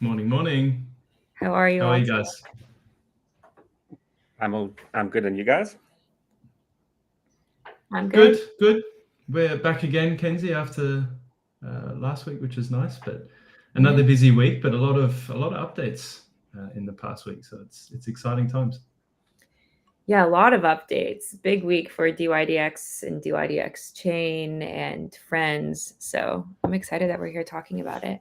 Morning. How are you How all are you today? guys? I'm good, and you guys? I'm good. Good. We're back again, Kenzie, after last week, which was nice. But another Mhm. busy week, but a lot of updates in the past week. So it's exciting times. Yeah, a lot of updates. Big week for dYdX and dYdX chain and friends. So I'm excited that we're here talking about it.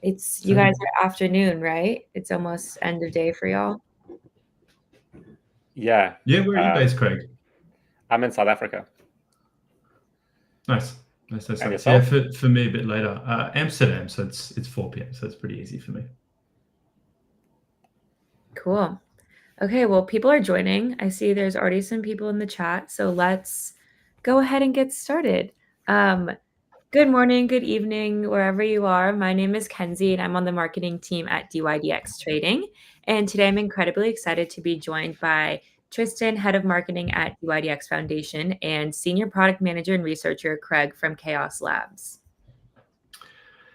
It's you guys Same. are afternoon, right? It's almost end of day for y'all. Yeah, Yeah, where are you based, um, Craig? I'm in South Africa. Nice. And Yeah, yourself? for me a bit later. Amsterdam, so it's 4 p.m. So it's pretty easy for me. Cool. Okay, well, people are joining. I see there's already some people in the chat, so let's go ahead and get started. Um, Good morning, good evening, wherever you are. My name is Kenzie, and I'm on the marketing team at dYdX Trading. And today I'm incredibly excited to be joined by Tristan, head of marketing at dYdX Foundation, and senior product manager and researcher Craig from Chaos Labs.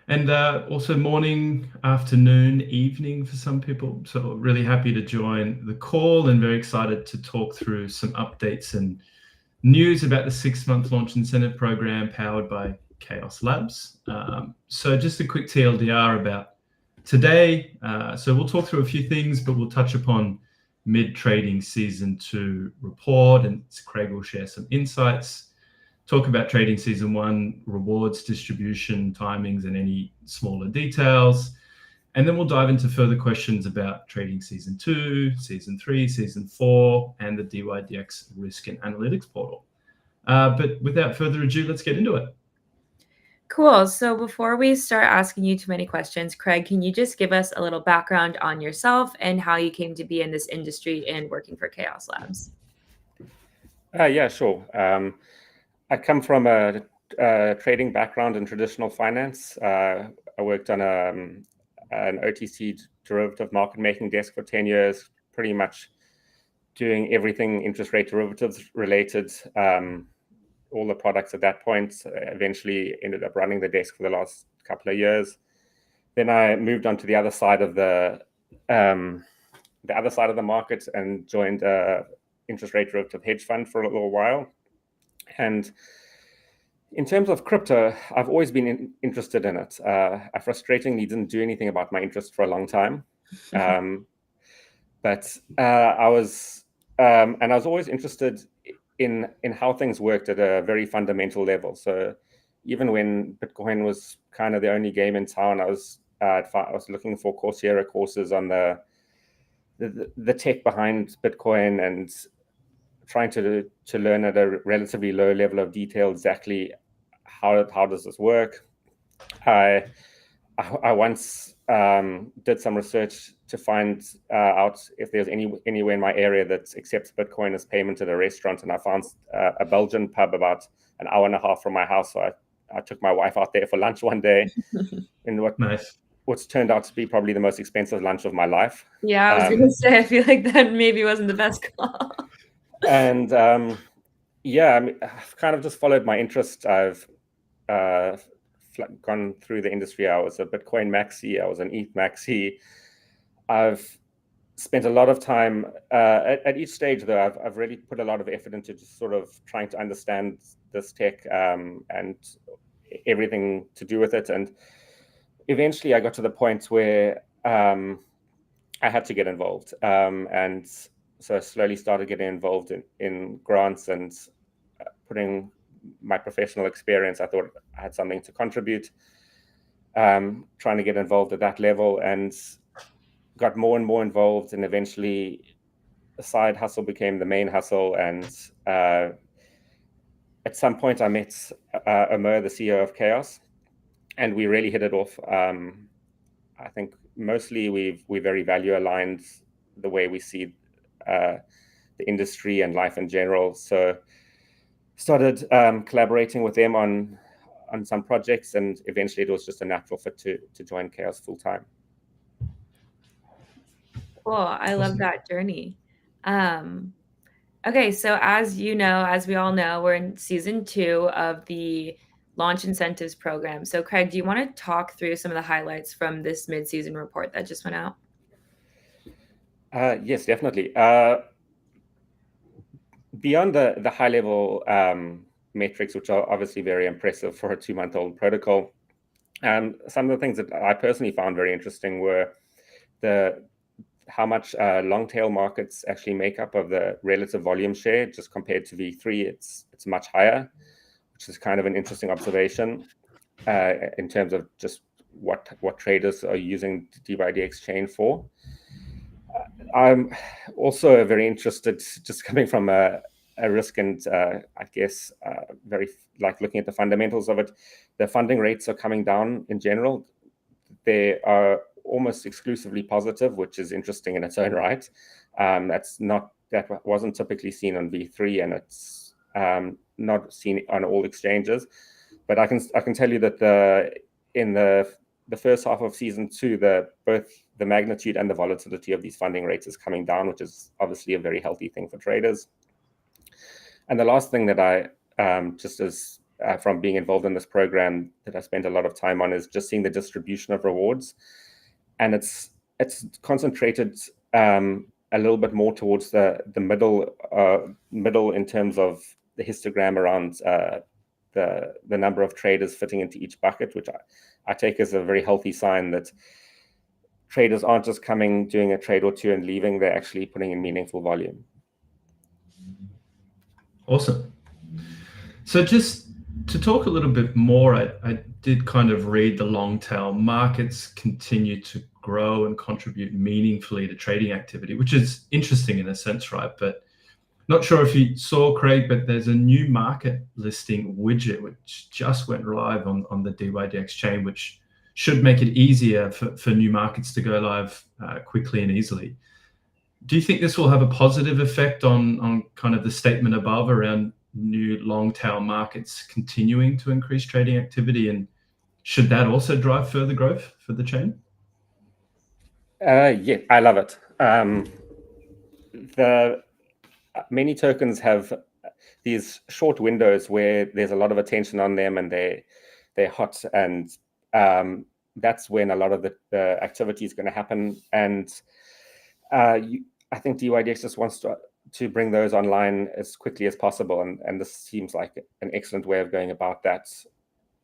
And also morning, afternoon, evening for some people. So really happy to join the call and very excited to talk through some updates and news about the 6-month launch incentive program powered by Chaos Labs. So just a quick TLDR about today. So we'll talk through a few things, but we'll touch upon mid-trading season 2 report, and Craig will share some insights. Talk about trading season 1 rewards, distribution, timings, and any smaller details. And then we'll dive into further questions about trading season 2, season 3, season 4, and the dYdX risk and analytics portal. But without further ado, let's get into it. Cool. So before we start asking you too many questions, Craig, can you just give us a little background on yourself and how you came to be in this industry and working for Chaos Labs? Yeah, sure. I come from a trading background in traditional finance. I worked on an OTC derivative market making desk for 10 years, pretty much doing everything interest rate derivatives related, all the products at that point. Eventually ended up running the desk for the last couple of years. Then I moved on to the other side of the market and joined a interest rate derivative hedge fund for a little while. And in terms of crypto, I've always been interested in it. I frustratingly didn't do anything about my interest for a long time, but I was always interested in how things worked at a very fundamental level. So even when Bitcoin was kind of the only game in town, I was looking for Coursera courses on the tech behind Bitcoin and trying to learn at a relatively low level of detail exactly how does this work. I once did some research to find out if there's anywhere in my area that accepts Bitcoin as payment at a restaurant, and I found a Belgian pub about an hour and a half from my house. So I took my wife out there for lunch one day, in Nice. what's turned out to be probably the most expensive lunch of my life. Yeah, I was gonna say, I feel like that maybe wasn't the best call. And yeah, I mean, I've kind of just followed my interest. I've gone through the industry. I was a Bitcoin maxi. I was an ETH maxi. I've spent a lot of time at each stage, though. I've really put a lot of effort into just sort of trying to understand this tech and everything to do with it. And eventually, I got to the point where I had to get involved, and so I slowly started getting involved in grants and putting my professional experience. I thought I had something to contribute, trying to get involved at that level, and got more and more involved. And eventually, a side hustle became the main hustle. And at some point, I met Omer, the CEO of Chaos, and we really hit it off. I think mostly we're very value aligned, the way we see the industry and life in general. So started collaborating with them on some projects, and eventually it was just a natural fit to join Chaos full time. Cool. I love Awesome. that journey. Okay, so as you know, as we all know, we're in season 2 of the launch incentives program. So Craig, do you want to talk through some of the highlights from this mid-season report that just went out? Yes, definitely. Beyond the high level metrics, which are obviously very impressive for a 2-month-old protocol, some of the things that I personally found very interesting were how much long tail markets actually make up of the relative volume share. Just compared to V3, it's much higher, which is kind of an interesting observation in terms of just what traders are using dYdX chain for. I'm also very interested, just coming from a risk and I guess very like looking at the fundamentals of it. The funding rates are coming down in general. They are almost exclusively positive, which is interesting in its own right. That wasn't typically seen on V3, and it's not seen on all exchanges. But I can tell you that in the first half of season 2, both the magnitude and the volatility of these funding rates is coming down, which is obviously a very healthy thing for traders. And the last thing that I just as from being involved in this program that I spent a lot of time on is just seeing the distribution of rewards, and it's concentrated a little bit more towards the middle in terms of the histogram around the number of traders fitting into each bucket, which I take as a very healthy sign that traders aren't just coming, doing a trade or two and leaving, they're actually putting in meaningful volume. Awesome. So just to talk a little bit more, I did kind of read the long tail markets continue to grow and contribute meaningfully to trading activity, which is interesting in a sense, right? But not sure if you saw, Craig, but there's a new market listing widget which just went live on the dYdX chain, which should make it easier for new markets to go live quickly and easily. Do you think this will have a positive effect on kind of the statement above around new long tail markets continuing to increase trading activity, and should that also drive further growth for the chain? Yeah, I love it. Many tokens have these short windows where there's a lot of attention on them and they're hot, and that's when a lot of the activity is going to happen. And I think dYdX just wants to bring those online as quickly as possible, and this seems like an excellent way of going about that.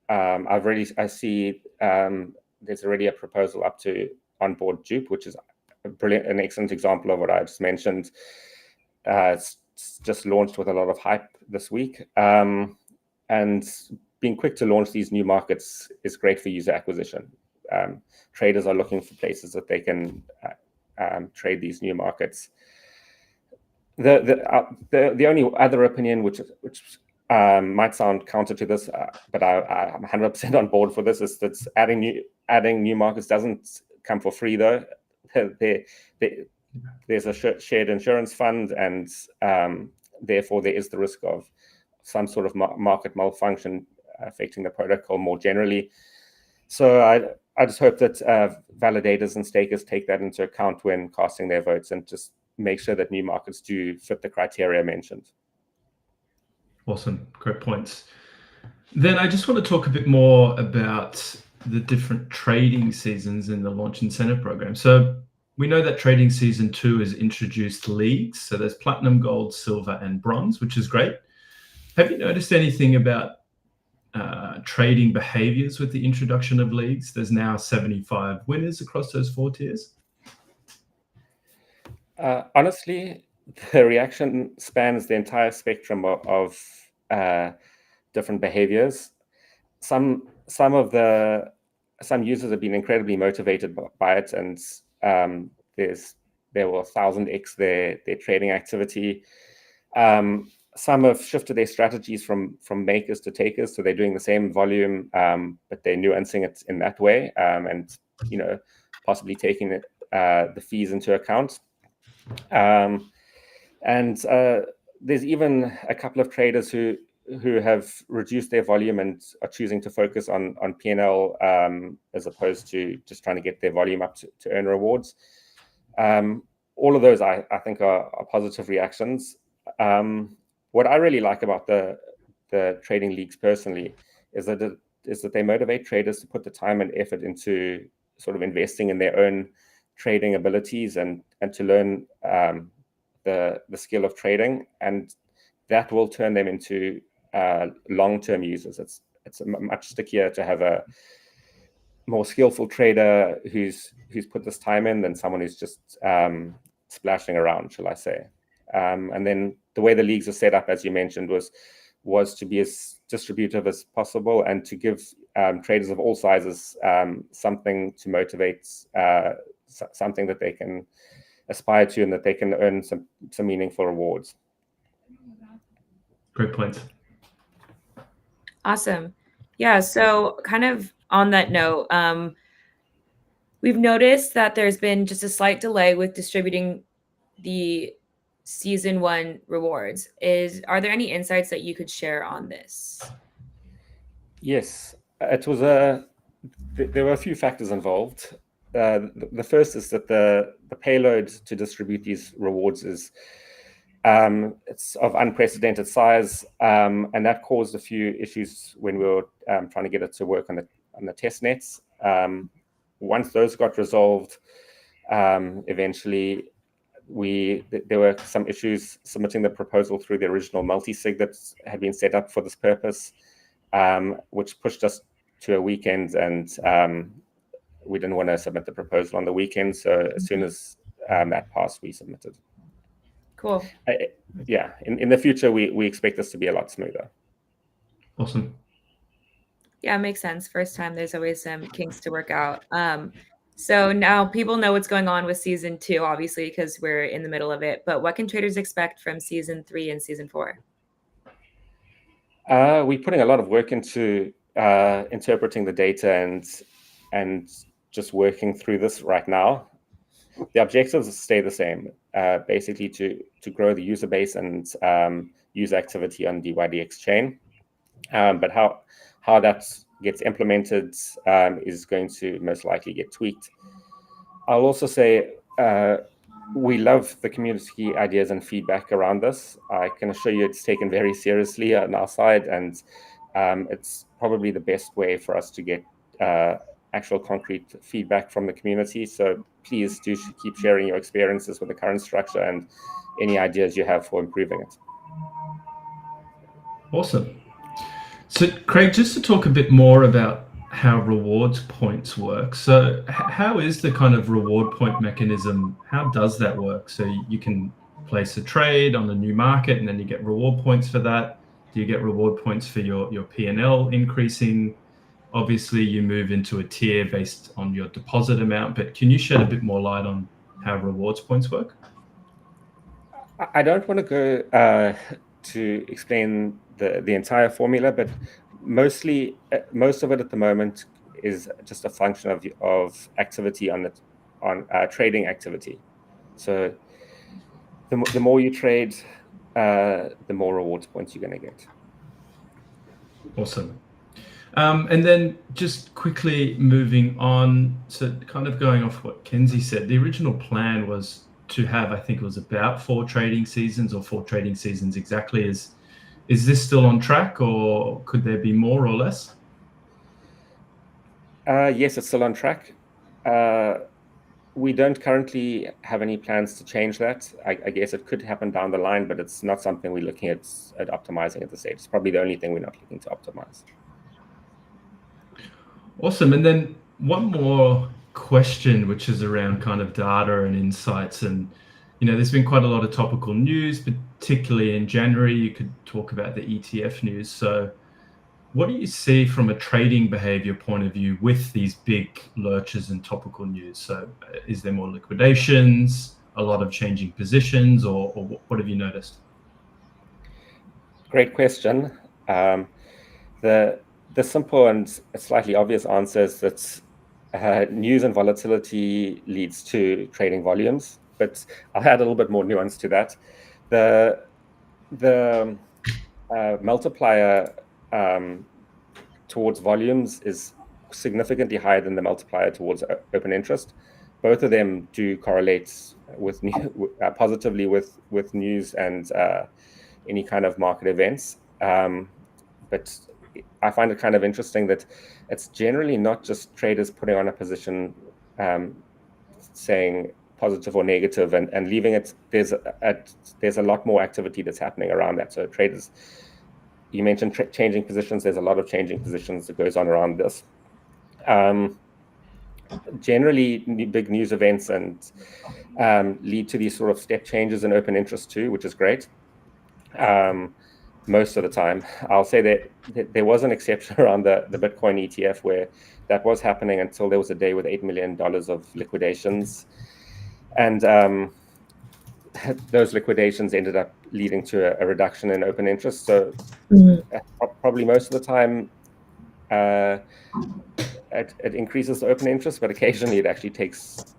I see there's already a proposal up to onboard dupe, which is an excellent example of what I just mentioned. It's just launched with a lot of hype this week, and being quick to launch these new markets is great for user acquisition. Traders are looking for places that they can trade these new markets. The only other opinion, which might sound counter to this, but I'm 100% on board for this, is that adding new markets doesn't come for free, though. There's a shared insurance fund, and therefore there is the risk of some sort of market malfunction affecting the protocol more generally. So I just hope that validators and stakers take that into account when casting their votes, and just make sure that new markets do fit the criteria mentioned. Awesome, great points. Then I just want to talk a bit more about the different trading seasons in the launch incentive program. So we know that trading season 2 has introduced leagues. So there's platinum, gold, silver, and bronze, which is great. Have you noticed anything about trading behaviors with the introduction of leagues? There's now 75 winners across those 4 tiers. Honestly, the reaction spans the entire spectrum of different behaviors. Some users have been incredibly motivated by it, and there will 1000x their trading activity. Some have shifted their strategies from makers to takers, so they're doing the same volume, but they're nuancing it in that way, and possibly taking the fees into account. And there's even a couple of traders who have reduced their volume and are choosing to focus on P&L as opposed to just trying to get their volume up to earn rewards. All of those I think are positive reactions. What I really like about the trading leagues personally is that they motivate traders to put the time and effort into sort of investing in their own trading abilities and to learn the skill of trading, and that will turn them into long-term users. It's much stickier to have a more skillful trader who's put this time in than someone who's just splashing around, shall I say. And then the way the leagues are set up, as you mentioned, was to be as distributive as possible and to give traders of all sizes something to motivate, something that they can aspire to and that they can earn some meaningful rewards. Great point. Awesome. Yeah, so kind of on that note, we've noticed that there's been just a slight delay with distributing the season 1 rewards. Are there any insights that you could share on this? Yes, it was there were a few factors involved. The first is that the payload to distribute these rewards is it's of unprecedented size, and that caused a few issues when we were trying to get it to work on the test nets. Once those got resolved, eventually there were some issues submitting the proposal through the original multi-sig that had been set up for this purpose, which pushed us to a weekend, and we didn't want to submit the proposal on the weekend. So as soon as that passed, we submitted. Cool. Yeah, in the future, we expect this to be a lot smoother. Awesome. Yeah, it makes sense. First time, there's always some kinks to work out. So now people know what's going on with season 2, obviously, because we're in the middle of it. But what can traders expect from season 3 and season 4? We're putting a lot of work into interpreting the data and just working through this right now. The objectives stay the same, basically to grow the user base and user activity on dYdX chain. But how that gets implemented is going to most likely get tweaked. I'll also say we love the community ideas and feedback around this. I can assure you it's taken very seriously on our side, and it's probably the best way for us to get actual concrete feedback from the community. So please do keep sharing your experiences with the current structure and any ideas you have for improving it. Awesome. So Craig, just to talk a bit more about how rewards points work. So how is the kind of reward point mechanism? How does that work? So you can place a trade on a new market and then you get reward points for that. Do you get reward points for your P&L increasing? Obviously, you move into a tier based on your deposit amount, but can you shed a bit more light on how rewards points work? I don't want to go to explain the entire formula, but most of it at the moment is just a function of activity on trading activity. So the more you trade, the more rewards points you're going to get. Awesome. And then just quickly moving on, so kind of going off what Kenzie said, the original plan was to have, I think it was about 4 trading seasons or 4 trading seasons exactly. Is this still on track, or could there be more or less? Yes, it's still on track. We don't currently have any plans to change that. I guess it could happen down the line, but it's not something we're looking at optimizing at this stage. It's probably the only thing we're not looking to optimize. Awesome. And then one more question, which is around kind of data and insights. And, there's been quite a lot of topical news, particularly in January. You could talk about the ETF news. So what do you see from a trading behavior point of view with these big lurches and topical news? So is there more liquidations, a lot of changing positions, or what have you noticed? Great question. The simple and slightly obvious answer is that news and volatility leads to trading volumes, but I'll add a little bit more nuance to that. The multiplier towards volumes is significantly higher than the multiplier towards open interest. Both of them do correlate with positively with news and any kind of market events. But I find it kind of interesting that it's generally not just traders putting on a position saying positive or negative and leaving it. There's a lot more activity that's happening around that. So traders, you mentioned changing positions. There's a lot of changing positions that goes on around this. Generally, big news events and lead to these sort of step changes in open interest too, which is great. Most of the time, I'll say that there was an exception around the Bitcoin ETF where that was happening until there was a day with $8 million of liquidations. And those liquidations ended up leading to a reduction in open interest. So probably most of the time, it increases the open interest, but occasionally it actually takes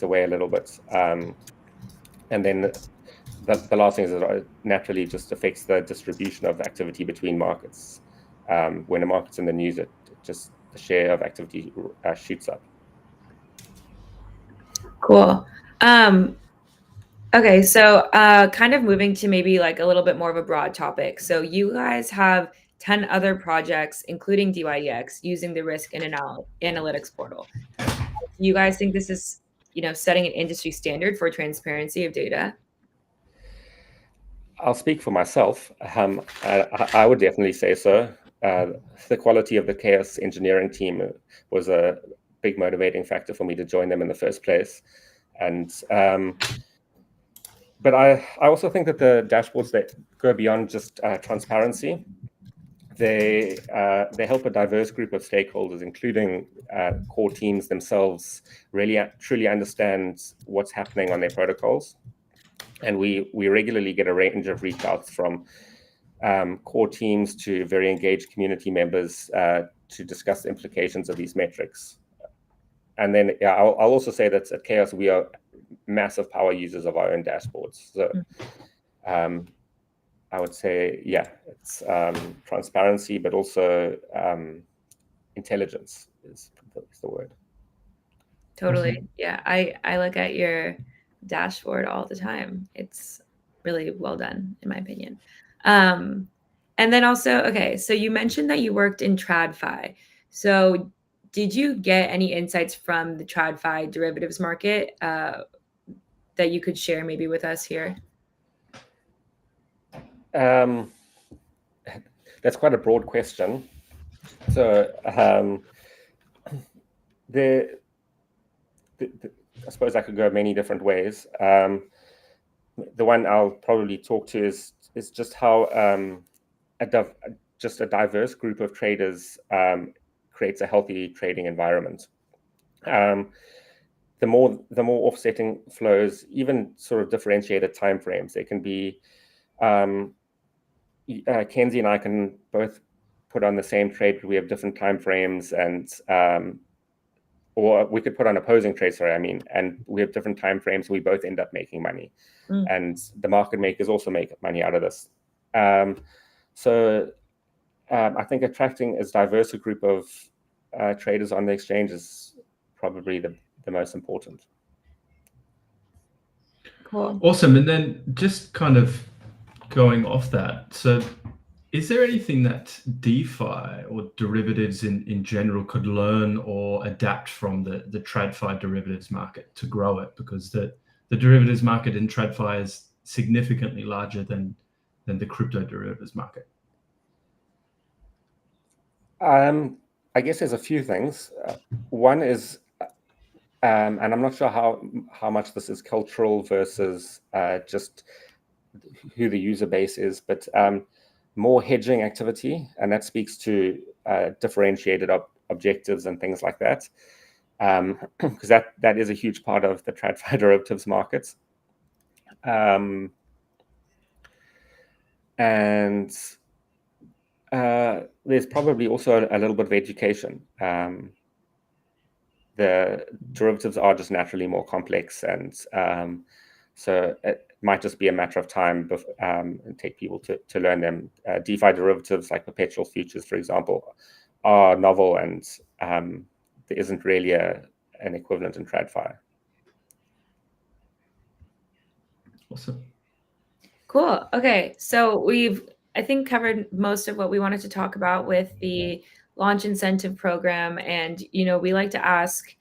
away a little bit. And then the last thing is that it naturally just affects the distribution of activity between markets. When a market's in the news, it just the share of activity shoots up. Cool. Okay, so kind of moving to maybe like a little bit more of a broad topic. So you guys have 10 other projects, including dYdX, using the risk and analytics portal. Do you guys think this is, setting an industry standard for transparency of data? I'll speak for myself. I would definitely say so. The quality of the chaos engineering team was a big motivating factor for me to join them in the first place. And but I also think that the dashboards that go beyond just transparency, they help a diverse group of stakeholders, including core teams themselves, really truly understand what's happening on their protocols. And we regularly get a range of reach outs from core teams to very engaged community members to discuss the implications of these metrics. And then I'll also say that at Chaos, we are massive power users of our own dashboards. So I would say, it's transparency, but also intelligence is the word. Totally. Yeah, I look at your dashboard all the time. It's really well done, in my opinion. And then also, okay, so you mentioned that you worked in TradFi. So did you get any insights from the TradFi derivatives market that you could share maybe with us here? That's quite a broad question. So I suppose I could go many different ways. The one I'll probably talk to is just how just a diverse group of traders creates a healthy trading environment. The more offsetting flows, even sort of differentiated timeframes, they can be. Kenzie and I can both put on the same trade, but we have different timeframes, and or we could put on opposing trades. And we have different timeframes. We both end up making money, and the market makers also make money out of this. So I think attracting as diverse a group of traders on the exchange is probably the most important. Cool. Awesome. And then just kind of going off that, so is there anything that DeFi or derivatives in general could learn or adapt from the TradFi derivatives market to grow it? Because the derivatives market in TradFi is significantly larger than the crypto derivatives market. I guess there's a few things. One is, and I'm not sure how much this is cultural versus just who the user base is, but more hedging activity, and that speaks to differentiated objectives and things like that, because that is a huge part of the TradFi derivatives markets. And there's probably also a little bit of education. The derivatives are just naturally more complex, and so it might just be a matter of time and take people to learn them. DeFi derivatives like perpetual futures, for example, are novel, and there isn't really an equivalent in TradFi. Awesome. Cool. Okay, so we've I think covered most of what we wanted to talk about with the launch incentive program. And, we like to ask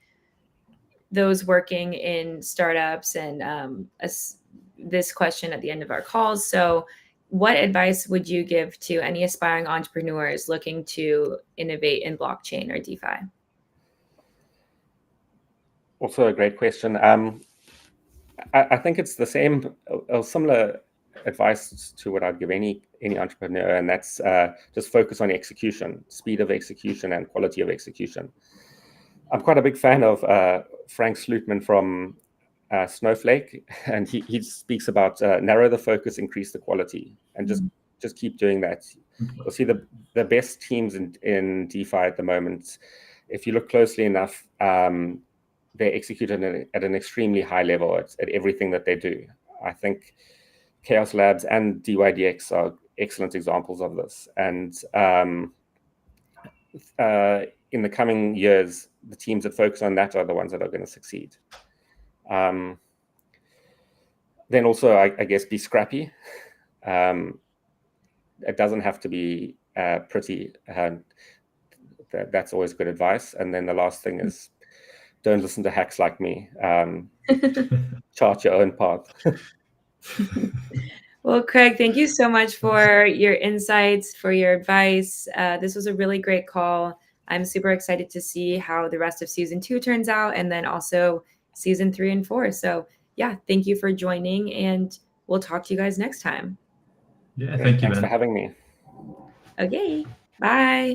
those working in startups and this question at the end of our calls. So what advice would you give to any aspiring entrepreneurs looking to innovate in blockchain or DeFi? Also a great question. I think it's the same or similar advice to what I'd give any entrepreneur, and that's just focus on execution, speed of execution, and quality of execution. I'm quite a big fan of Frank Slootman from Snowflake, and he speaks about narrow the focus, increase the quality, and just keep doing that. You'll see the best teams in DeFi at the moment. If you look closely enough, they execute at an extremely high level at everything that they do. I think Chaos Labs and dYdX are excellent examples of this. And in the coming years, the teams that focus on that are the ones that are going to succeed. Then also, I guess, be scrappy. It doesn't have to be pretty. That's always good advice. And then the last thing is, don't listen to hacks like me. Chart your own path. Well, Craig, thank you so much for your insights, for your advice. This was a really great call. I'm super excited to see how the rest of season 2 turns out, and then also season 3 and 4. So yeah, thank you for joining, and we'll talk to you guys next time. Yeah, thank you, Thanks man. for having me. Okay, bye.